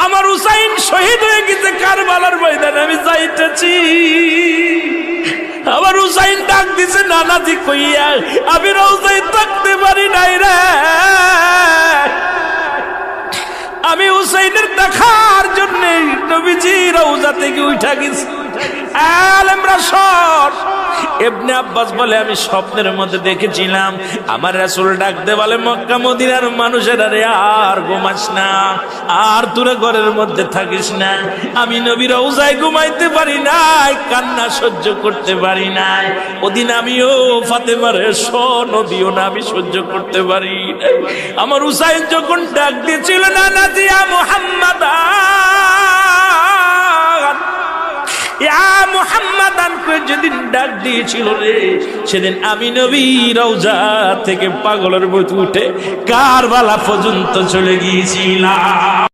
আমার হুসাইন শহীদ হয়ে গেছে কারবালার ময়দানে, আমি যাইতেছি। আমার হুসাইন ডাক দিছে নানাজি কইয়া, আমি রওজায় থাকতে পারি নাই রে, আমি হুসাইনের দেখার জন্য নবীজি রওজা থেকে উঠা গেছি। আলেমরা শট। ইবনে আব্বাস বলে আমি স্বপ্নের মধ্যে দেখেছিলাম আমার রাসূল ডাক দে বলে, মক্কা মদিনার মানুষেরা রে আর ঘুমাস না, আর তোরা ঘরের মধ্যে থাকিস না। আমি নবী রওজায় ঘুমাইতে পারি নাই, কান্না সহ্য করতে পারি নাই। ওদিন আমিও ফাতেমার নদীও না আমি সহ্য করতে পারি নাই। আমার হুসাইন যখন ডাক দিয়েছিল না নাজিয়া মুহাম্মাদ যেদিন ডাক দিয়েছিল রে, সেদিন আমি নবী রওজা থেকে পাগলের মতো উঠে কারবালা পর্যন্ত চলে গিয়েছিলাম।